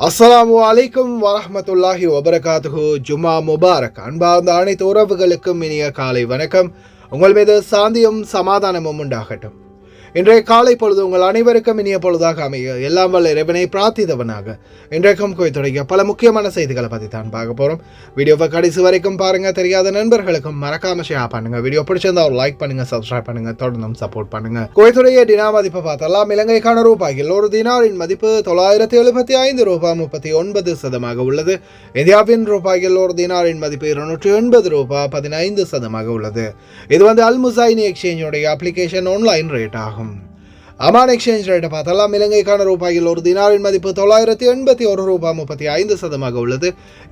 அஸ்ஸலாமு அலைக்கும் வரஹ்மத்துல்லாஹி வபரகாத்துஹு. ஜும்மா முபாரக். அன்பார்ந்த அனைத்து உறவுகளுக்கும் இனிய காலை வணக்கம். உங்கள் மீது சாந்தியும் சமாதானமும் உண்டாகட்டும். இன்றைய காலை பொழுது உங்கள் அனைவருக்கும் இனிய பொழுதாக அமைய எல்லாம் வல்ல இறைவனை பிரார்த்தித்தவனாக இன்றைக்கும் தொடங்கிய பல முக்கியமான செய்திகளை பற்றி தான் பார்க்க போகிறோம். வீடியோவை கடைசி வரைக்கும் பாருங்கள். தெரியாத நண்பர்களுக்கும் மறக்காம ஷேர் பண்ணுங்கள். வீடியோ பிடிச்சிருந்தா ஒரு லைக் பண்ணுங்கள், சப்ஸ்கிரைப் பண்ணுங்கள், தொடர்ந்தும் சப்போர்ட் பண்ணுங்கள். குவைத்துடைய டினா மதிப்பை பார்த்தெல்லாம் இலங்கைக்கான ரூபாயில் ஒரு தினாரின் மதிப்பு 975 ரூபாய் 39 சதமாக உள்ளது. இந்தியாவின் ரூபாயில் ஒரு தினாரின் மதிப்பு 280 ரூபாய் 15 உள்ளது. இது அல் முசைனி எக்ஸ்சேஞ்சுடைய அப்ளிகேஷன் ஆன்லைன் ரேட் ஆகும். அமான் எக்ஸ்சேஞ்ச் ரேட்டை பார்த்தாலாம் இலங்கைக்கான ரூபாயில் ஒரு தினாரின் மதிப்பு 981 ரூபாய் 35 உள்ளது.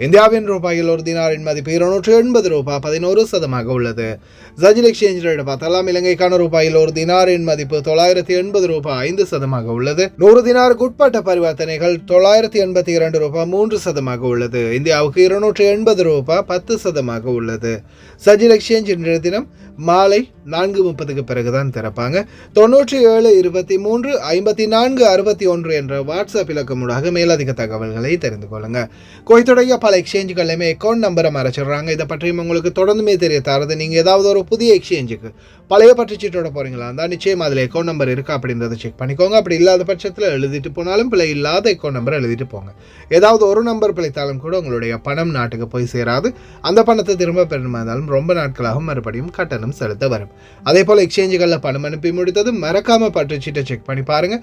இந்தியாவின் ரூபாயில் ஒரு தினாரின் மதிப்பு 280 ரூபாய் 11 உள்ளது. ஜஜில் எக்ஸ்சேஞ்ச் ரேட்டை பார்த்தாலாம் இலங்கைக்கான ரூபாயில் ஒரு தினாரின் மதிப்பு 980 ரூபாய் 5 உள்ளது. 100 தினாருக்கு உட்பட்ட பரிவர்த்தனைகள் 982 ரூபாய் 3 உள்ளது. இந்தியாவுக்கு 280 ரூபாய் 10 உள்ளது. ஜஜில் எக்ஸ்சேஞ்ச் இன்றைய தினம் மாலை 4:30க்கு பிறகுதான் திறப்பாங்க. 97735461 என்ற வாட்ஸ்அப் இலக்கமுடாக மேலதிக தகவல்களை தெரிந்து கொள்ளுங்க. குவைத்துடைய பல எக்ஸ்சேஞ்சுகளையுமே அக்கௌண்ட் நம்பரை மறைச்சிடுறாங்க. இதை பற்றியும் உங்களுக்கு தொடர்ந்துமே தெரிய தரது. நீங்கள் ஏதாவது ஒரு புதிய எக்ஸ்சேஞ்சுக்கு பழைய பற்றுச்சீட்டோட போறீங்களா இருந்தால் நிச்சயம் அதில் அக்கௌண்ட் நம்பர் இருக்கா அப்படின்றத செக் பண்ணிக்கோங்க. அப்படி இல்லாத பட்சத்தில் எழுதிட்டு போனாலும் பிழை இல்லாத அக்கௌண்ட் நம்பர் எழுதிட்டு போங்க. ஏதாவது ஒரு நம்பர் பிழைத்தாலும் கூட உங்களுடைய பணம் நாட்டுக்கு போய் சேராது. அந்த பணத்தை திரும்ப பெறணுமா இருந்தாலும் ரொம்ப நாட்களாக மறுபடியும் கட்டணம் செலுத்த வரும். அதே போல் எக்ஸ்சேஞ்சுகளில் பணம் அனுப்பி முடித்தது மறக்காம பற்றுச்சீட்டை செக் பண்ணி பாருங்க.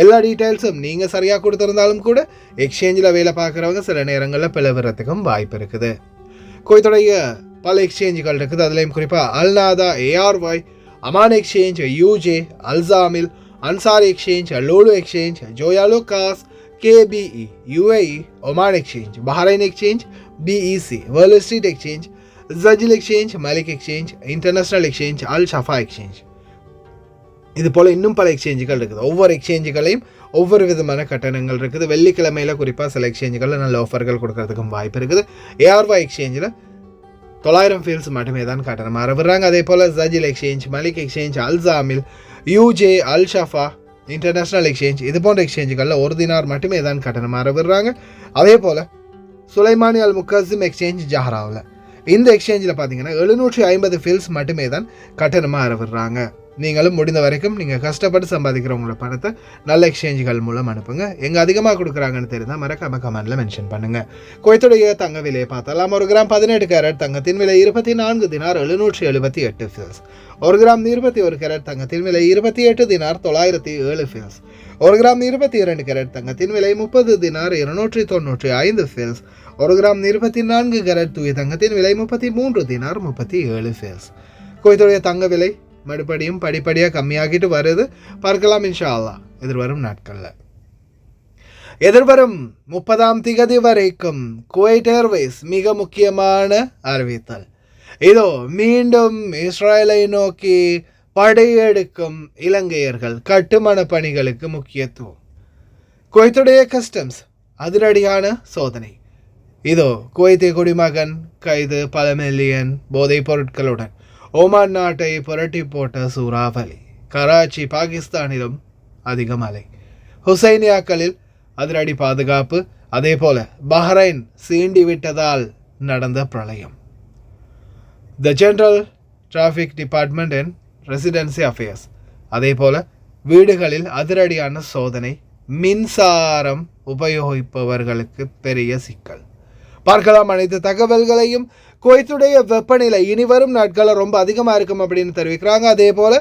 எல்லா டீட்டெயில்ஸும் நீங்கள் சரியாக கொடுத்திருந்தாலும் கூட எக்ஸ்சேஞ்சில் வேலை பார்க்குறவங்க சில நேரங்களில் பிளவுறதுக்கும் வாய்ப்பு இருக்குது. குவைத்துடைய பல எக்ஸ்சேஞ்சுகள் இருக்குது. அதுலேயும் குறிப்பாக Al Nahda, ARY, Aman exchange, UJ, அல்சாமில், Ansar exchange, Lulu exchange, Joyalukkas, KBE, UAE, Oman exchange, Bahrain exchange, BEC, world street exchange, ஜஜில் exchange, Malik exchange, international exchange, Al Shafa exchange, இது போல் இன்னும் பல எக்ஸ்சேஞ்சுகள் இருக்குது. ஒவ்வொரு எக்ஸ்சேஞ்சுகளையும் ஒவ்வொரு விதமான கட்டணங்கள் இருக்குது. வெள்ளிக்கிழமையில் குறிப்பாக சில எக்ஸ்சேஞ்சுகளில் நல்ல ஆஃபர்கள் கொடுக்கறதுக்கும் வாய்ப்பு இருக்குது. ஏஆர்ஒய் எக்ஸ்சேஞ்சில் 900 ஃபீல்ஸ் மட்டுமே தான் கட்டணமாக விடுறாங்க. அதே போல் ஜஜில் எக்ஸ்சேஞ்ச், மலிக் எக்ஸ்சேஞ்ச், அல்சாமில், யூஜே, அல் ஷஃபா, இன்டர்நேஷனல் எக்ஸ்சேஞ்ச் இது போன்ற எக்ஸ்சேஞ்சுகளில் 1 தினார் மட்டுமே தான் கட்டணமாக விடுறாங்க. அதே போல் சுலைமானி அல் முக்கசிம் எக்ஸ்சேஞ்ச் ஜஹராவில் இந்த எக்ஸ்சேஞ்சில் பார்த்தீங்கன்னா 750 ஃபீல்ஸ் மட்டுமே தான் கட்டணமாக விடுறாங்க. நீங்களும் முடிந்த வரைக்கும் நீங்கள் கஷ்டப்பட்டு சம்பாதிக்கிறவங்களோட பணத்தை நல்ல எக்ஸ்சேஞ்சுகள் மூலம் அனுப்புங்க. எங்கே அதிகமாக கொடுக்குறாங்கன்னு தெரிந்தால் மறக்காம கமெண்ட்ல மென்ஷன் பண்ணுங்கள். குவைத்துடைய தங்க விலையை பார்த்தாலாம் 1 கிராம் 18 கேரட் தங்கத்தின் விலை 24 தினார் 778 ஃபீல்ஸ். 1 கிராம் 21 கேரட் தங்கத்தின் விலை 28 தினார் 907 ஃபீல்ஸ். 1 கிராம் 22 கேரட் தங்கத்தின் விலை 30 தினார் 295 ஃபீல்ஸ். 1 கிராம் 24 கேரட் தூய தங்கத்தின் விலை 33 தினார் 37 ஃபீல்ஸ். குவைத்துடைய தங்க விலை மறுபடியும் படிப்படியாக கம்மியாகிட்டு வருது. பார்க்கலாம் இன்ஷா அல்லாஹ் எதிர்வரும் நாட்களில். எதிர்வரும் 30ஆம் திகதி வரைக்கும் குவைட் ஏர்வேஸ் மிக முக்கியமான அறிவித்தல். இதோ மீண்டும் இஸ்ரேலை நோக்கி படையெடுக்கும் இலங்கையர்கள் கட்டுமான பணிகளுக்கு முக்கியத்துவம். குவைத்துடைய கஸ்டம்ஸ் அதிரடியான சோதனை. இதோ குவைத்திய குடிமகன் கைது, பல மில்லியன் போதைப் பொருட்களுடன் ஓமான் நாட்டை புரட்டி போட்ட சூறாவளி. கராச்சி பாகிஸ்தானிலும் அதிக மழை. ஹுசைனியாக்களில் அதிரடி பாதுகாப்பு. அதே போல பஹ்ரைன் சீண்டி விட்டதால் நடந்த பிரளயம். த general traffic department and residency affairs அதே போல வீடுகளில் அதிரடியான சோதனை. மின்சாரம் உபயோகிப்பவர்களுக்கு பெரிய சிக்கல். பார்க்கலாம் அனைத்து தகவல்களையும். குவைத்துடைய வெப்பநிலை இனி வரும் நாட்களில் ரொம்ப அதிகமாக இருக்கும் அப்படின்னு தெரிவிக்கிறாங்க. அதே போல்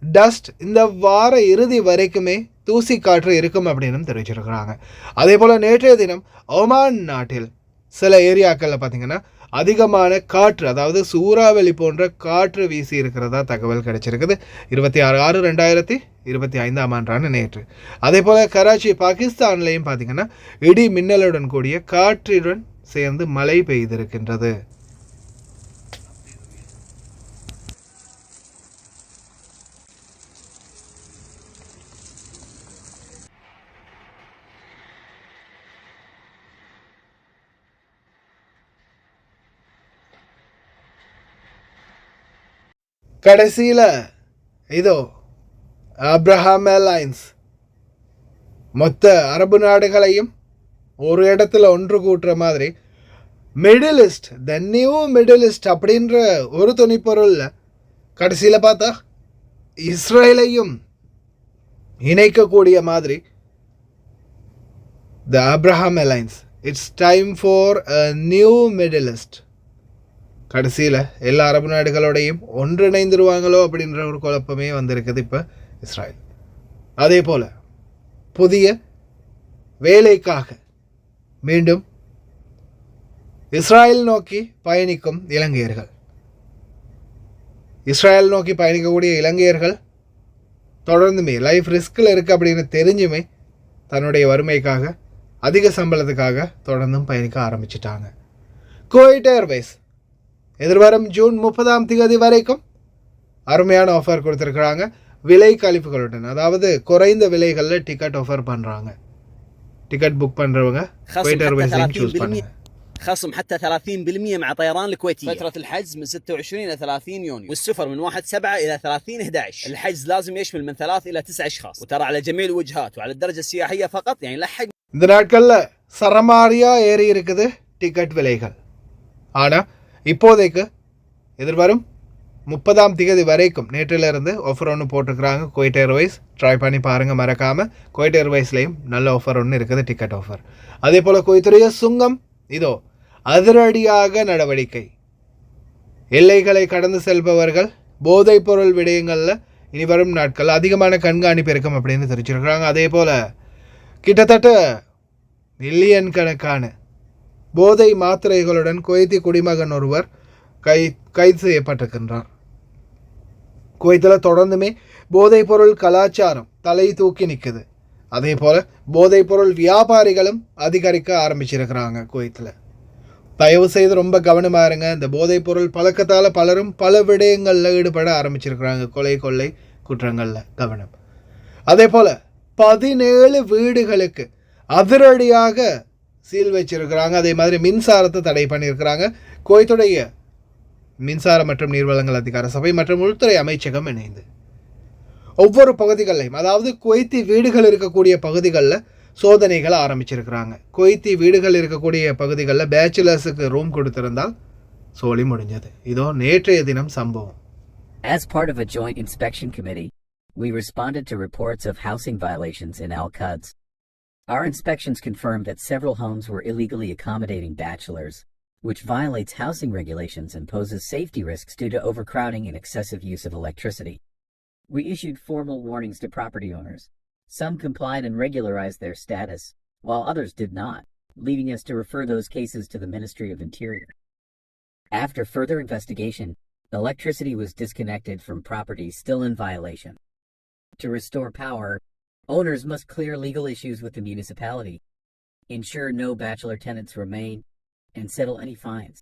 டஸ்ட் இந்த வார இறுதி வரைக்குமே தூசி காற்று இருக்கும் அப்படின்னு தெரிவிச்சிருக்கிறாங்க. அதே போல் நேற்றைய தினம் ஒமான் நாட்டில் சில ஏரியாக்களில் பார்த்திங்கன்னா அதிகமான காற்று, அதாவது சூறாவளி போன்ற காற்று வீசி இருக்கிறதா தகவல் கிடைச்சிருக்குது. 26/6/2025 நேற்று. அதே போல் கராச்சி பாகிஸ்தான்லேயும் பார்த்திங்கன்னா இடி மின்னலுடன் கூடிய காற்றுடன் சேர்ந்து மழை பெய்திருக்கின்றது. கடைசியில் இதோ அப்ரஹாம் ஏர்லைன்ஸ் மொத்த அரபு நாடுகளையும் ஒரு இடத்துல ஒன்று கூட்டுற மாதிரி Middle East the new Middle East அப்படின்ற ஒரு துணிப்பொருளில் கடைசியில் பார்த்தா இஸ்ரேலையும் இணைக்கக்கூடிய மாதிரி the Abraham alliance, it's time for a new Middle East. கடைசியில் எல்லா அரபு நாடுகளோடையும் ஒன்றிணைந்துருவாங்களோ அப்படின்ற ஒரு குழப்பமே வந்திருக்குது இப்போ இஸ்ரேல். அதே போல் புதிய வேலைக்காக மீண்டும் இஸ்ரேல் நோக்கி பயணிக்கும் இலங்கையர்கள், இஸ்ரேல் நோக்கி பயணிக்கக்கூடிய இலங்கையர்கள் தொடர்ந்துமே லைஃப் ரிஸ்கில் இருக்குது அப்படின்னு தெரிஞ்சுமே தன்னுடைய வறுமைக்காக அதிக சம்பளத்துக்காக தொடர்ந்தும் பயணிக்க ஆரம்பிச்சிட்டாங்க. குவைட் ஏர்வேஸ் எதிர்வரும் ஜூன் 30 வரைக்கும் அருமையான ஆஃபர் கொடுத்துருக்குறாங்க. விலை கழிப்புகளுடன், அதாவது குறைந்த விலைகளில் டிக்கெட் ஆஃபர் பண்ணுறாங்க. டிக்கெட் புக் பண்ணுறவங்க குவைட் ஏர்வேஸையும் சூஸ் பண்ணுங்க. خصم حتى 30% مع طيران الكويتية. فترة الحجز من 26 إلى 30 يونيو، والسفر من 1/7 إلى 30/11. الحجز لازم يشمل من 3 إلى 9 أشخاص، وترى على جميع الوجهات وعلى الدرجة السياحية فقط، يعني لحق. இந்த நாட்களில் சரமாரியாக ஏறி இருக்குது டிக்கெட் விலைகள். ஆனால் இப்போதைக்கு எதிர்வரும் 30 வரைக்கும் நேற்றிலிருந்து ஆஃபர் ஒன்று போட்டிருக்கிறாங்க குவைட் ஏர்வேஸ். ட்ரை பண்ணி பாருங்கள் மறக்காமல். குவைட் ஏர்வேஸ்லேயும் நல்ல ஆஃபர் ஒன்று இருக்குது, டிக்கெட் ஆஃபர். அதே போல் குவைத்துடைய சுங்கம் இதோ அதிரடியாக நடவடிக்கை. எல்லைகளை கடந்து செல்பவர்கள் போதைப் பொருள் விடயங்களில் இனி வரும் நாட்கள் அதிகமான கண்காணிப்பு இருக்கும் அப்படின்னு தெரிவிச்சிருக்கிறாங்க. அதே போல் கிட்டத்தட்ட மில்லியன் கணக்கான போதை மாத்திரைகளுடன் குவைத்தி குடிமகன் ஒருவர் கைது செய்யப்பட்டிருக்கின்றார். குவைத்தில் தொடர்ந்துமே போதைப் பொருள் கலாச்சாரம் தலை தூக்கி நிற்குது. அதே போல் போதைப்பொருள் வியாபாரிகளும் அதிகரிக்க ஆரம்பிச்சிருக்கிறாங்க குவைத்தில். தயவு செய்து ரொம்ப கவனமாக இருங்க. இந்த போதைப்பொருள் பழக்கத்தால் பலரும் பல விடயங்களில் ஈடுபட ஆரம்பிச்சிருக்கிறாங்க. கொலை கொள்ளை குற்றங்களில் கவனம். அதே போல் 17 வீடுகளுக்கு அதிரடியாக சீல் வச்சிருக்கிறாங்க. அதே மாதிரி மின்சாரத்தை தடை பண்ணியிருக்கிறாங்க. குவைத்துடைய மின்சார மற்றும் நீர்வளங்கள் அதிகார சபை மற்றும் உள்துறை அமைச்சகம் இணைந்து ஒவ்வொரு பகுதிகளையும், அதாவது குவைத்தி வீடுகள் இருக்கக்கூடிய பகுதிகளில் சோதனைகள் ஆரம்பிச்சிருக்கிறாங்க. குவைத்தி வீடுகள் இருக்கக்கூடிய பகுதிகளில் பேச்சுலர்ஸுக்கு ரூம் கொடுத்திருந்தால் சோழி முடிஞ்சது. இதோ நேற்றைய தினம் சம்பவம். As part of a joint inspection committee, we responded to reports of housing violations in Al-Quds. Our inspections confirmed that several homes were illegally accommodating bachelors, which violates housing regulations and poses safety risks due to overcrowding and excessive use of electricity. We issued formal warnings to property owners. Some complied and regularized their status, while others did not, leading us to refer those cases to the Ministry of Interior. After further investigation, electricity was disconnected from properties still in violation. To restore power, owners must clear legal issues with the municipality, ensure no bachelor tenants remain, and settle any fines.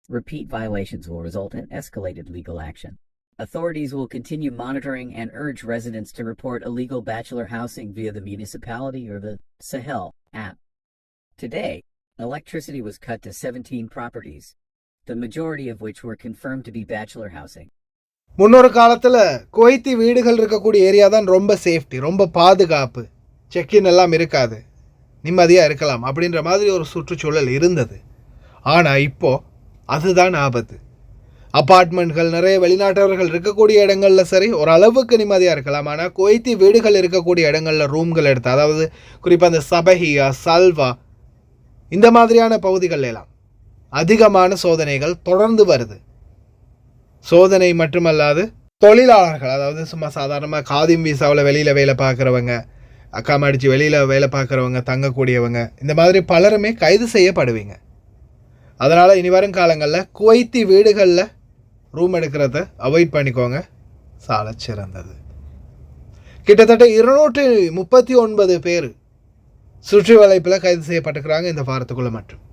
Repeat violations will result in escalated legal action. Authorities will continue monitoring and urge residents to report illegal bachelor housing via the municipality or the Sahel app. Today, electricity was cut to 17 properties, the majority of which were confirmed to be bachelor housing. முன்னொரு காலத்தில் Kuwaiti வீடுகள் இருக்கக்கூடிய area தான் ரொம்ப safety, ரொம்ப பாதுகாப்பு, check in எல்லாம் இருக்காது, நிம்மதியாக இருக்கலாம் அப்படின்ற மாதிரி ஒரு சுற்றுச்சூழல் இருந்தது. ஆனால் இப்போது அதுதான் ஆபத்து. அப்பார்ட்மெண்ட்கள், நிறைய வெளிநாட்டவர்கள் இருக்கக்கூடிய இடங்களில் சரி ஓரளவுக்கு நிம்மதியாக இருக்கலாம். ஆனால் குவைத்தி வீடுகள் இருக்கக்கூடிய இடங்களில் ரூம்கள் எடுத்து, அதாவது குறிப்பாக அந்த சபஹியா, சல்வா இந்த மாதிரியான பகுதிகள் எல்லாம் அதிகமான சோதனைகள் தொடர்ந்து வருது. சோதனை மட்டுமல்லாது தொழிலாளர்கள், அதாவது சும்மா சாதாரணமாக காதிம் வீசாவில் வெளியில் வேலை பார்க்குறவங்க, அக்காம அடித்து வெளியில் வேலை பார்க்குறவங்க, தங்கக்கூடியவங்க, இந்த மாதிரி பலருமே கைது செய்யப்படுவீங்க. அதனால் இனி வரும் காலங்களில் குவைத்தி வீடுகளில் ரூம் எடுக்கிறத அவாய்ட் பண்ணிக்கோங்க, சால சிறந்தது. கிட்டத்தட்ட 239 பேர் சுற்றி வளைப்பில் கைது செய்யப்பட்டிருக்கிறாங்க இந்த வாரத்துக்குள்ளே. மற்றும்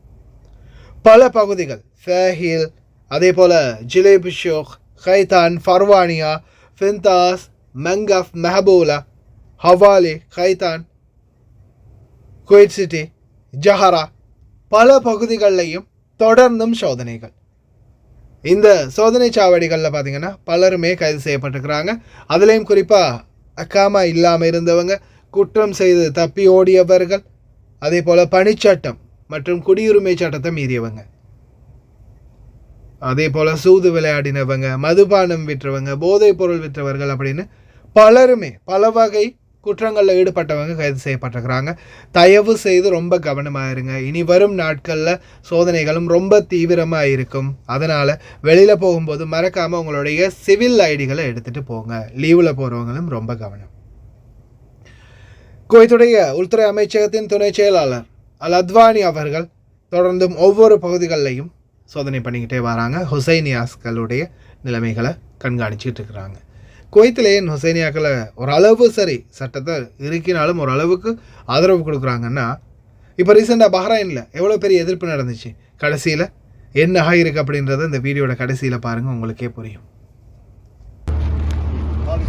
பல பகுதிகள் ஃபேஹில், அதே போல் ஜிலேபி ஷோக், கைதான், ஃபர்வானியா, ஃபின்தாஸ், மங்கஃப், மெஹபூலா, ஹவாலி, கைதான், குவைட் சிட்டி, ஜஹரா பல பகுதிகளிலையும் தொடர்ந்தும் சோதனைகள். இந்த சோதனை சாவடிகளில் பார்த்திங்கன்னா பலருமே கைது செய்யப்பட்டிருக்கிறாங்க. அதுலேயும் குறிப்பாக அக்காமா இல்லாமல் இருந்தவங்க, குற்றம் செய்து தப்பி ஓடியவர்கள், அதே போல் பணிச்சட்டம் மற்றும் குடியுரிமை சட்டத்தை மீறியவங்க, அதே போல் சூது விளையாடினவங்க, மதுபானம் விற்றவங்க, போதைப் பொருள் விற்றவர்கள் அப்படின்னு பலருமே பல வகை குற்றங்களில் ஈடுபட்டவங்க கைது செய்யப்பட்டிருக்கிறாங்க. தயவு செய்து ரொம்ப கவனமாக இருங்க. இனி வரும் நாட்களில் சோதனைகளும் ரொம்ப தீவிரமாக இருக்கும். அதனால் வெளியில் போகும்போது மறக்காமல் உங்களுடைய சிவில் ஐடிகளை எடுத்துகிட்டு போங்க. லீவில் போகிறவங்களும் ரொம்ப கவனம். குவைத்துடைய உள்துறை அமைச்சகத்தின் துணை செயலாளர் அல் அத்வானி அவர்கள் தொடர்ந்தும் ஒவ்வொரு பகுதிகளிலையும் சோதனை பண்ணிக்கிட்டே வராங்க. ஹுசைனியாஸ்களுடைய நிலைமைகளை கண்காணிச்சிக்கிட்டு இருக்கிறாங்க. குவைத்திலே ஹுசைனியாக்களை ஓரளவு சரி சட்டத்தை இருக்கினாலும் ஓரளவுக்கு ஆதரவு கொடுக்குறாங்கன்னா, இப்போ ரீசெண்டாக பஹ்ரைனில் எவ்வளோ பெரிய எதிர்ப்பு நடந்துச்சு, கடைசியில் என்ன ஆகிருக்கு அப்படின்றத இந்த வீடியோட கடைசியில் பாருங்கள், உங்களுக்கே புரியும். ان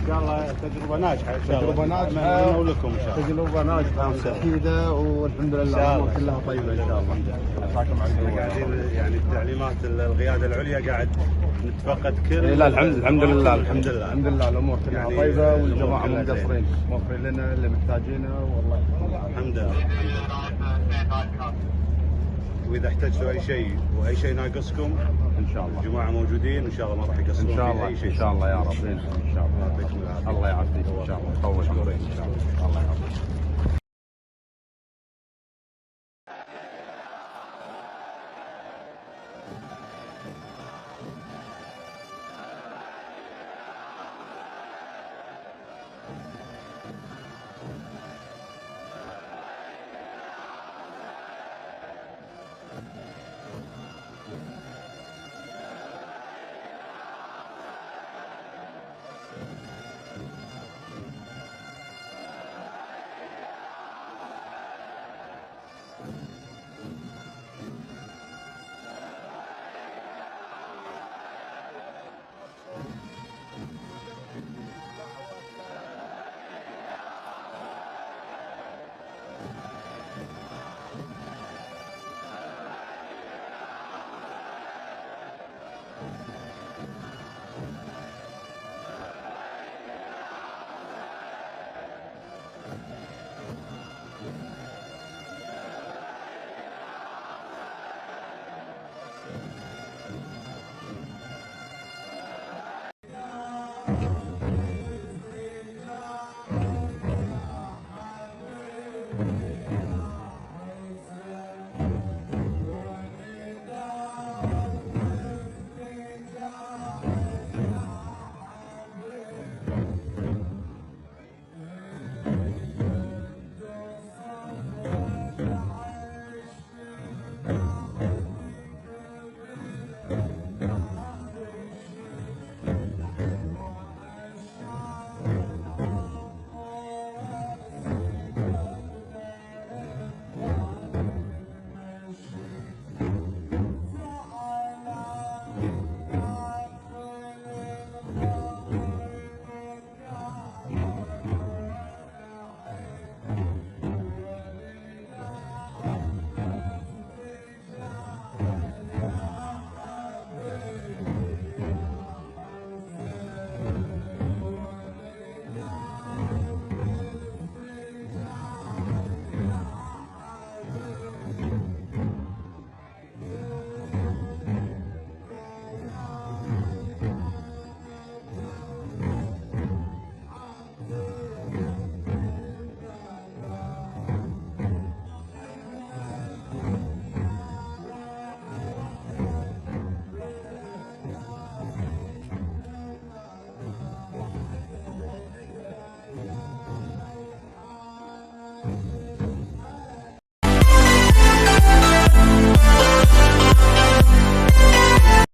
شاء الله تجربه ناجحه ان شاء الله. تجربه ناجحه ولكم ان شاء الله. تجربه ناجحه وسعيده والحمد لله الامور كلها طيبه ان شاء الله. جزاكم الله. قاعدين يعني تعليمات القياده العليا قاعد نتفقد كل. لا الحمد لله الحمد لله الحمد لله الامور كلها يعني طيبه والجماعه مو مقصرين موفرين لنا اللي محتاجينه والله الحمد لله. واذا احتجتوا اي شيء واي شيء ناقصكم ان شاء الله الجماعه موجودين ان شاء الله ما راح يقصرون ان شاء الله اي شيء ان شاء الله يا رب ان شاء الله الله يعافيك ان شاء الله طول عمرك ان شاء الله الله يعافيك.